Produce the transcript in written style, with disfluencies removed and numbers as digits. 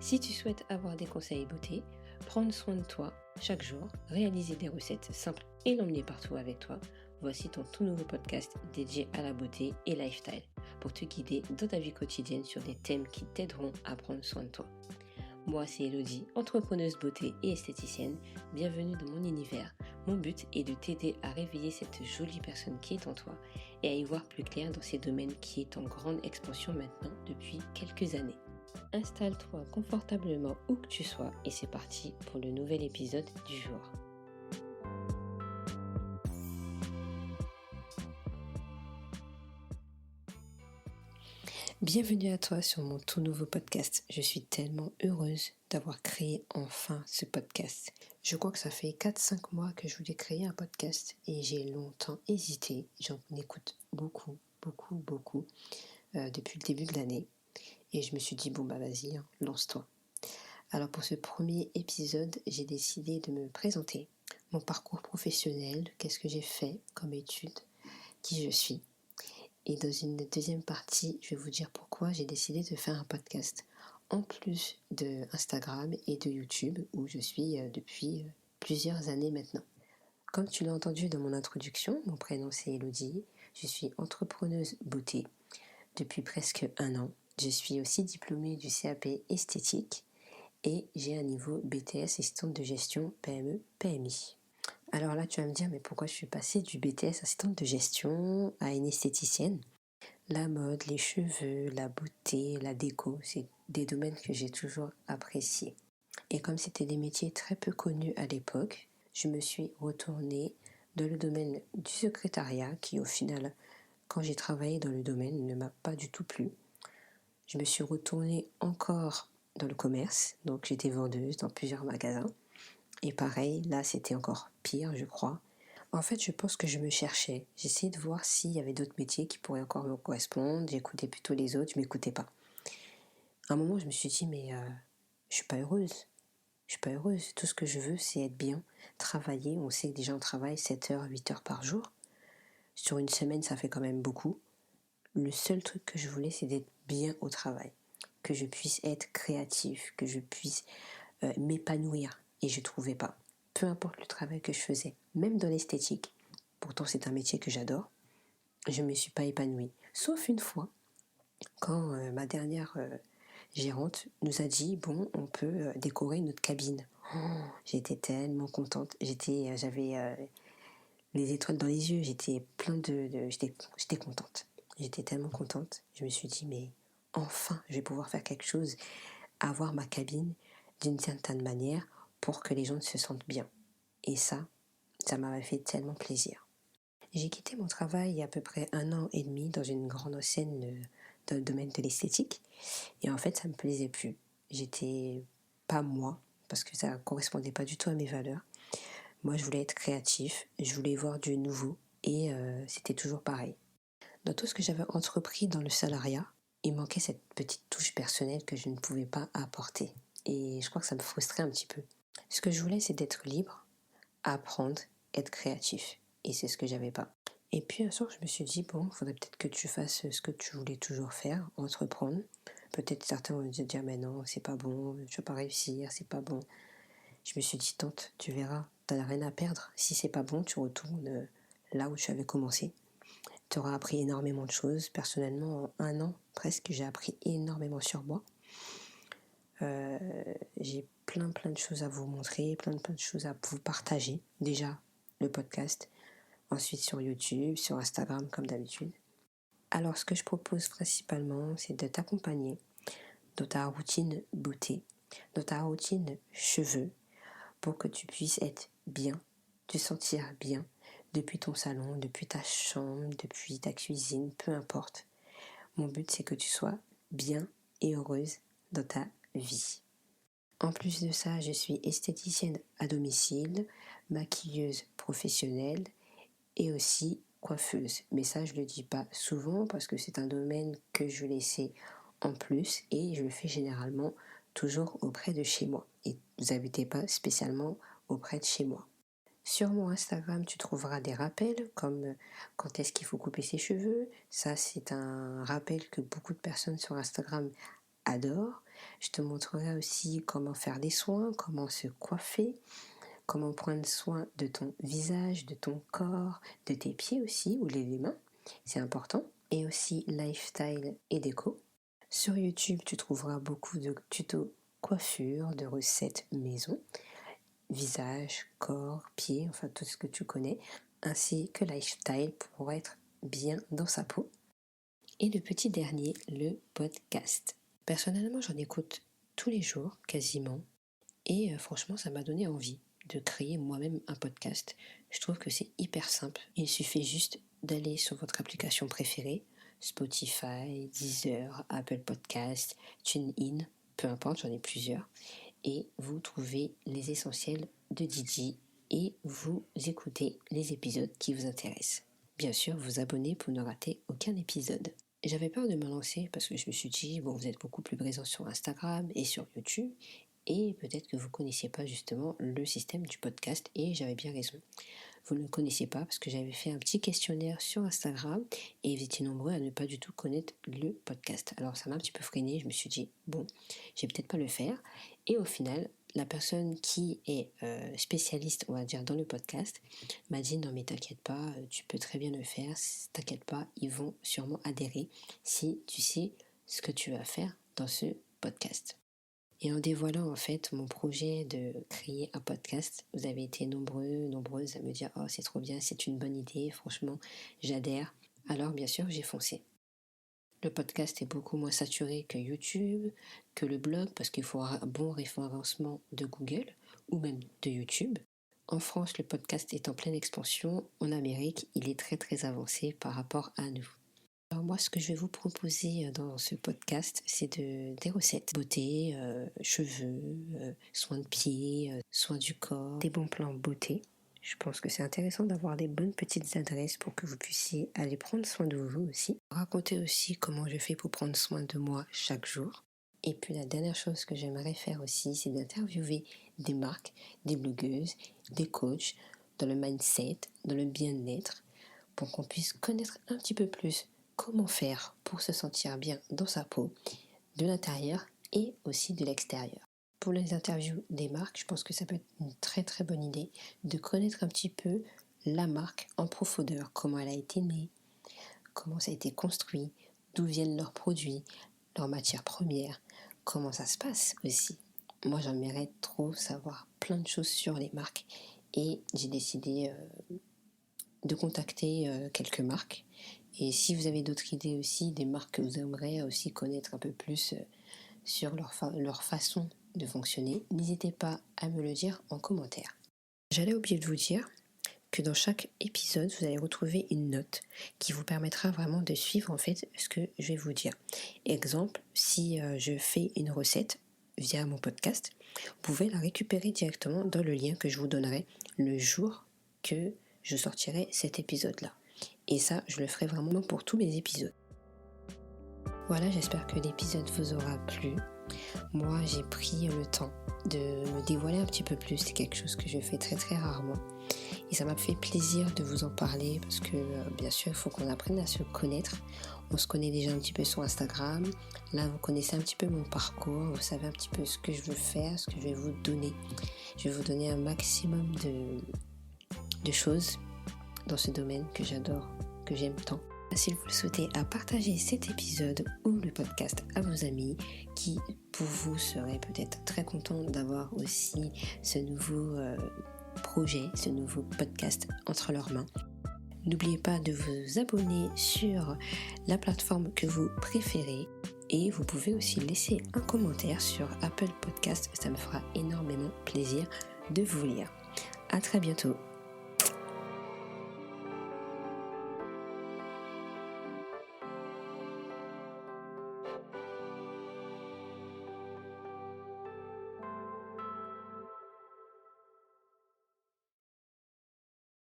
Si tu souhaites avoir des conseils beauté, prendre soin de toi chaque jour, réaliser des recettes simples et l'emmener partout avec toi, voici ton tout nouveau podcast dédié à la beauté et lifestyle pour te guider dans ta vie quotidienne sur des thèmes qui t'aideront à prendre soin de toi. Moi, c'est Elodie, entrepreneuse beauté et esthéticienne. Bienvenue dans mon univers. Mon but est de t'aider à réveiller cette jolie personne qui est en toi et à y voir plus clair dans ces domaines qui est en grande expansion maintenant depuis quelques années. Installe-toi confortablement où que tu sois et c'est parti pour le nouvel épisode du jour. Bienvenue à toi sur mon tout nouveau podcast. Je suis tellement heureuse d'avoir créé enfin ce podcast. Je crois que ça fait 4-5 mois que je voulais créer un podcast et j'ai longtemps hésité. J'en écoute beaucoup depuis le début de l'année. Et je me suis dit, vas-y, lance-toi. Alors pour ce premier épisode, j'ai décidé de me présenter. Mon parcours professionnel, qu'est-ce que j'ai fait comme études, qui je suis. Et dans une deuxième partie, je vais vous dire pourquoi j'ai décidé de faire un podcast. En plus de Instagram et de YouTube, où je suis depuis plusieurs années maintenant. Comme tu l'as entendu dans mon introduction, mon prénom c'est Elodie. Je suis entrepreneuse beauté depuis presque 1 an. Je suis aussi diplômée du CAP esthétique et j'ai un niveau BTS assistante de gestion PME-PMI. Alors là, tu vas me dire, mais pourquoi je suis passée du BTS assistante de gestion à une esthéticienne ? La mode, les cheveux, la beauté, la déco, c'est des domaines que j'ai toujours appréciés. Et comme c'était des métiers très peu connus à l'époque, je me suis retournée dans le domaine du secrétariat qui au final, quand j'ai travaillé dans le domaine, ne m'a pas du tout plu. Je me suis retournée encore dans le commerce, donc j'étais vendeuse dans plusieurs magasins. Et pareil, là c'était encore pire, je crois. En fait, je pense que je me cherchais. J'essayais de voir s'il y avait d'autres métiers qui pourraient encore me correspondre. J'écoutais plutôt les autres, je m'écoutais pas. À un moment, je me suis dit, mais je suis pas heureuse. Je suis pas heureuse. Tout ce que je veux, c'est être bien, travailler. On sait que des gens travaillent 7 heures, 8 heures par jour. Sur une semaine, ça fait quand même beaucoup. Le seul truc que je voulais, c'est d'être bien au travail. Que je puisse être créative, que je puisse m'épanouir. Et je trouvais pas. Peu importe le travail que je faisais, même dans l'esthétique, pourtant c'est un métier que j'adore, je ne me suis pas épanouie. Sauf une fois, quand ma dernière gérante nous a dit, on peut décorer notre cabine. Oh, j'étais tellement contente, j'avais les étoiles dans les yeux, j'étais contente. J'étais tellement contente, je me suis dit, mais enfin, je vais pouvoir faire quelque chose, avoir ma cabine d'une certaine manière pour que les gens se sentent bien. Et ça m'avait fait tellement plaisir. J'ai quitté mon travail il y a à peu près 1 an et demi dans une grande enseigne dans le domaine de l'esthétique. Et en fait, ça me plaisait plus. J'étais pas moi, parce que ça correspondait pas du tout à mes valeurs. Moi, je voulais être créatif, je voulais voir du nouveau, et c'était toujours pareil. Dans tout ce que j'avais entrepris dans le salariat, il manquait cette petite touche personnelle que je ne pouvais pas apporter. Et je crois que ça me frustrait un petit peu. Ce que je voulais, c'est d'être libre, apprendre, être créatif. Et c'est ce que j'avais pas. Et puis un soir, je me suis dit, il faudrait peut-être que tu fasses ce que tu voulais toujours faire, entreprendre. Peut-être certains vont te dire, mais non, c'est pas bon, tu vas pas réussir, c'est pas bon. Je me suis dit, tente, tu verras, t'as rien à perdre. Si c'est pas bon, tu retournes là où tu avais commencé. Tu auras appris énormément de choses. Personnellement, en 1 an, presque, j'ai appris énormément sur moi. J'ai plein de choses à vous montrer, plein de choses à vous partager. Déjà, le podcast, ensuite sur YouTube, sur Instagram comme d'habitude. Alors ce que je propose principalement, c'est de t'accompagner dans ta routine beauté, dans ta routine cheveux, pour que tu puisses être bien, te sentir bien, depuis ton salon, depuis ta chambre, depuis ta cuisine, peu importe. Mon but c'est que tu sois bien et heureuse dans ta vie. En plus de ça, je suis esthéticienne à domicile, maquilleuse professionnelle et aussi coiffeuse. Mais ça, je le dis pas souvent parce que c'est un domaine que je laissais en plus et je le fais généralement toujours auprès de chez moi. Et vous n'habitez pas spécialement auprès de chez moi. Sur mon Instagram, tu trouveras des rappels comme quand est-ce qu'il faut couper ses cheveux. Ça, c'est un rappel que beaucoup de personnes sur Instagram adore. Je te montrerai aussi comment faire des soins, comment se coiffer, comment prendre soin de ton visage, de ton corps, de tes pieds aussi, ou les mains, c'est important. Et aussi lifestyle et déco. Sur YouTube, tu trouveras beaucoup de tutos coiffure, de recettes maison, visage, corps, pieds, enfin tout ce que tu connais, ainsi que lifestyle pour être bien dans sa peau. Et le petit dernier, le podcast. Personnellement, j'en écoute tous les jours, quasiment, et franchement, ça m'a donné envie de créer moi-même un podcast. Je trouve que c'est hyper simple. Il suffit juste d'aller sur votre application préférée, Spotify, Deezer, Apple Podcast, TuneIn, peu importe, j'en ai plusieurs, et vous trouvez les essentiels de Didi et vous écoutez les épisodes qui vous intéressent. Bien sûr, vous abonnez pour ne rater aucun épisode. J'avais peur de me lancer parce que je me suis dit, bon, vous êtes beaucoup plus présent sur Instagram et sur YouTube, et peut-être que vous ne connaissiez pas justement le système du podcast, et j'avais bien raison. Vous ne le connaissiez pas parce que j'avais fait un petit questionnaire sur Instagram et vous étiez nombreux à ne pas du tout connaître le podcast. Alors ça m'a un petit peu freiné, je me suis dit, bon, je vais peut-être pas le faire. Et au final, la personne qui est spécialiste, on va dire, dans le podcast, m'a dit, non mais t'inquiète pas, tu peux très bien le faire, t'inquiète pas, ils vont sûrement adhérer si tu sais ce que tu vas faire dans ce podcast. Et en dévoilant en fait mon projet de créer un podcast, vous avez été nombreuses à me dire « Oh c'est trop bien, c'est une bonne idée, franchement j'adhère ». Alors bien sûr j'ai foncé. Le podcast est beaucoup moins saturé que YouTube, que le blog, parce qu'il faut un bon référencement de Google ou même de YouTube. En France, le podcast est en pleine expansion. En Amérique, il est très très avancé par rapport à nous. Alors moi, ce que je vais vous proposer dans ce podcast, c'est des recettes, beauté, cheveux, soins de pieds, soins du corps, des bons plans beauté. Je pense que c'est intéressant d'avoir des bonnes petites adresses pour que vous puissiez aller prendre soin de vous aussi. Raconter aussi comment je fais pour prendre soin de moi chaque jour. Et puis la dernière chose que j'aimerais faire aussi, c'est d'interviewer des marques, des blogueuses, des coachs dans le mindset, dans le bien-être, pour qu'on puisse connaître un petit peu plus comment faire pour se sentir bien dans sa peau, de l'intérieur et aussi de l'extérieur. Pour les interviews des marques, je pense que ça peut être une très très bonne idée de connaître un petit peu la marque en profondeur, comment elle a été née, comment ça a été construit, d'où viennent leurs produits, leurs matières premières, comment ça se passe aussi. Moi j'aimerais trop savoir plein de choses sur les marques et j'ai décidé de contacter quelques marques. Et si vous avez d'autres idées aussi, des marques que vous aimeriez aussi connaître un peu plus sur leur façon de fonctionner, n'hésitez pas à me le dire en commentaire. J'allais oublier de vous dire que dans chaque épisode, vous allez retrouver une note qui vous permettra vraiment de suivre en fait ce que je vais vous dire. Exemple, si je fais une recette via mon podcast, vous pouvez la récupérer directement dans le lien que je vous donnerai le jour que je sortirai cet épisode-là. Et ça, je le ferai vraiment pour tous mes épisodes. Voilà, j'espère que l'épisode vous aura plu. Moi, j'ai pris le temps de me dévoiler un petit peu plus. C'est quelque chose que je fais très très rarement. Et ça m'a fait plaisir de vous en parler parce que, bien sûr, il faut qu'on apprenne à se connaître. On se connaît déjà un petit peu sur Instagram. Là, vous connaissez un petit peu mon parcours. Vous savez un petit peu ce que je veux faire, ce que je vais vous donner. Je vais vous donner un maximum de choses dans ce domaine que j'adore, que j'aime tant. Si vous le souhaitez, à partager cet épisode ou le podcast à vos amis qui, pour vous, seraient peut-être très contents d'avoir aussi ce nouveau projet, ce nouveau podcast entre leurs mains. N'oubliez pas de vous abonner sur la plateforme que vous préférez et vous pouvez aussi laisser un commentaire sur Apple Podcast. Ça me fera énormément plaisir de vous lire. À très bientôt.